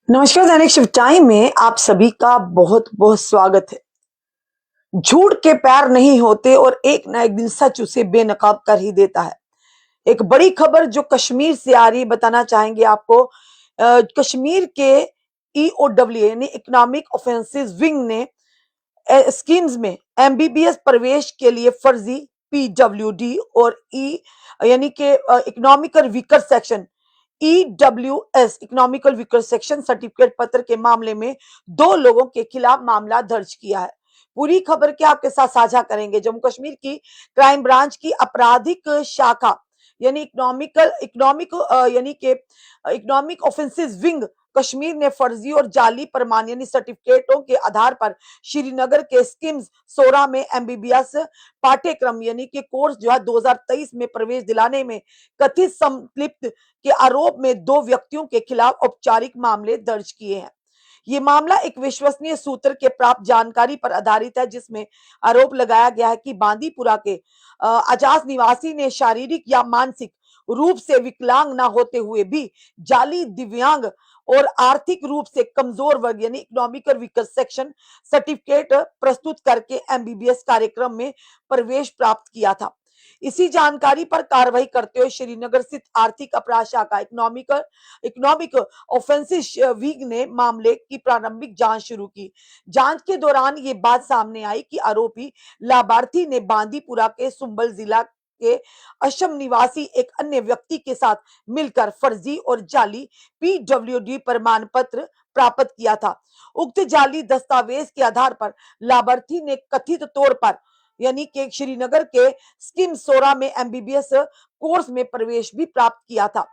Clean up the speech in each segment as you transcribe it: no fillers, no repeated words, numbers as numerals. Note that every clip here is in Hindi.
नमस्कार। दैनिक शिव टाइम में आप सभी का बहुत बहुत स्वागत है। झूठ के पैर नहीं होते और एक ना एक दिन सच उसे बेनकाब कर ही देता है। एक बड़ी खबर जो कश्मीर से आ रही बताना चाहेंगे आपको। कश्मीर के ईओडब्ल्यू यानी इकोनॉमिक ऑफेंसिव विंग ने स्कीम्स में एमबीबीएस प्रवेश के लिए फर्जी पीडब्ल्यूडी और ई यानी कि economical weaker section EWS economical weaker section certificate पत्र के मामले में दो लोगों के खिलाफ मामला दर्ज किया है। पूरी खबर क्या आपके साथ साझा करेंगे। जम्मू कश्मीर की क्राइम ब्रांच की आपराधिक शाखा यानी इकोनॉमिक यानी के इकोनॉमिक ऑफेंसिव विंग कश्मीर ने फर्जी और जाली प्रमाण यानी सर्टिफिकेटों के आधार पर श्रीनगर के स्किम्स सोरा में एमबीबीएस पाठ्यक्रम यानी कि कोर्स जो है 2023 में प्रवेश दिलाने में कथित संलिप्त के आरोप में दो व्यक्तियों के खिलाफ औपचारिक मामले दर्ज किए हैं। ये मामला एक विश्वसनीय सूत्र के प्राप्त जानकारी पर आधारित है, जिसमें आरोप लगाया गया है कि बांदीपुरा के अजास निवासी ने शारीरिक या मानसिक रूप से विकलांग ना होते हुए भी जाली दिव्यांग और आर्थिक रूप से कमजोर वर्ग यानी इकोनॉमिकल वीकर सेक्शन सर्टिफिकेट प्रस्तुत करके एमबीबीएस कार्यक्रम में प्रवेश प्राप्त किया था। इसी जानकारी पर कार्रवाई करते हुए श्रीनगर स्थित आर्थिक अपराध शाखा इकोनॉमिक ऑफेंसिव विंग ने मामले की प्रारंभिक जांच शुरू की। जांच के दौरान ये बात सामने आई कि आरोपी लाभार्थी ने बांदीपुरा के सुंबल जिला के असम निवासी एक अन्य व्यक्ति के साथ मिलकर फर्जी और जाली पीडब्ल्यूडी प्रमाण पत्र प्राप्त किया था। उक्त जाली दस्तावेज के आधार पर लाभार्थी ने कथित तौर पर यानी कि श्रीनगर के स्किम सोरा में एमबीबीएस कोर्स में प्रवेश भी प्राप्त किया था।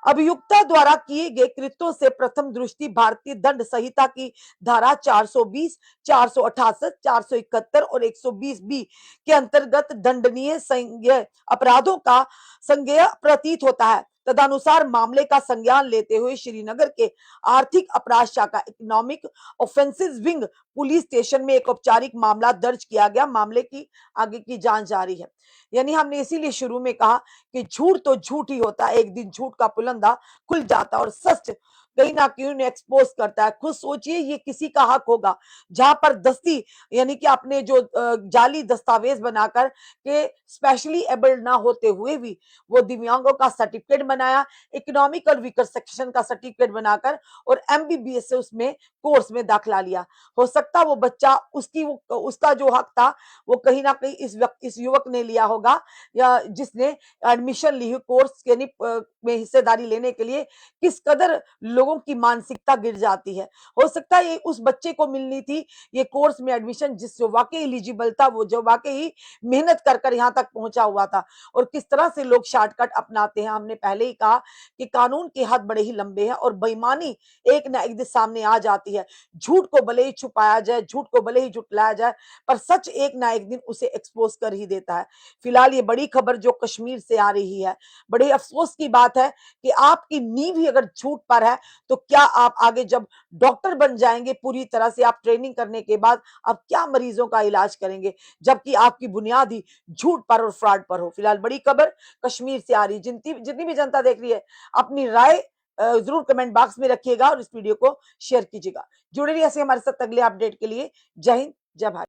अभियुक्ता द्वारा किए गए कृत्यों से प्रथम दृष्टि भारतीय दंड संहिता की धारा 420, 468, 471 और 120 बी के अंतर्गत दंडनीय संज्ञेय अपराधों का संज्ञेय प्रतीत होता है। तदनुसार मामले का संज्ञान लेते हुए श्रीनगर के आर्थिक अपराध शाखा economic offensive wing police station में एक औपचारिक मामला दर्ज किया गया। मामले की आगे की जांच जारी है। यानी हमने इसीलिए शुरू में कहा कि झूठ तो झूठ ही होता है, एक दिन झूठ का पुलंदा खुल जाता है और सच कहीं ना कहीं एक्सपोज करता है। खुद सोचिए ये किसी का हक होगा जहां पर दस्ती यानी कि आपने जो जाली दस्तावेज बनाकर के स्पेशली एबल्ड ना होते हुए भी वो दिव्यांगों का सर्टिफिकेट बनाया, इकोनॉमिकल वीकर सेक्शन का सर्टिफिकेट बनाकर और एमबीबीएस से उसमें कोर्स में दाखिला लिया। हो सकता वो बच्चा उसका जो हक था वो कहीं ना कहीं इस युवक ने लिया होगा या जिसने एडमिशन ली हो कोर्स यानी में हिस्सेदारी लेने के लिए किस कदर लोगों की मानसिकता गिर जाती है। हो सकता है ये उस बच्चे को मिलनी थी ये कोर्स में एडमिशन जिससे वाकई एलिजिबल था, वो जो वाकई मेहनत कर कर यहाँ तक पहुंचा हुआ था। और किस तरह से लोग शॉर्टकट अपनाते हैं। हमने पहले ही कहा कि कानून के हाथ बड़े ही लंबे हैं और बेईमानी एक ना एक दिन सामने आ जाती है। झूठ को भले ही छुपाया जाए, झूठ को भले ही जुटलाया जाए, पर सच एक ना एक दिन उसे एक्सपोज कर ही देता है। फिलहाल ये बड़ी खबर जो कश्मीर से आ रही है, बड़े अफसोस की बात है कि आपकी नींव ही अगर झूठ पर है तो क्या आप आगे जब डॉक्टर बन जाएंगे पूरी तरह से आप ट्रेनिंग करने के बाद आप क्या मरीजों का इलाज करेंगे, जबकि आपकी बुनियाद ही झूठ पर और फ्रॉड पर हो। फिलहाल बड़ी खबर कश्मीर से आ रही। जितनी भी जनता देख रही है अपनी राय जरूर कमेंट बॉक्स में रखिएगा और इस वीडियो को शेयर कीजिएगा। जुड़े रहिए ऐसे हमारे साथ अगले अपडेट के लिए। जय हिंद, जय भारत।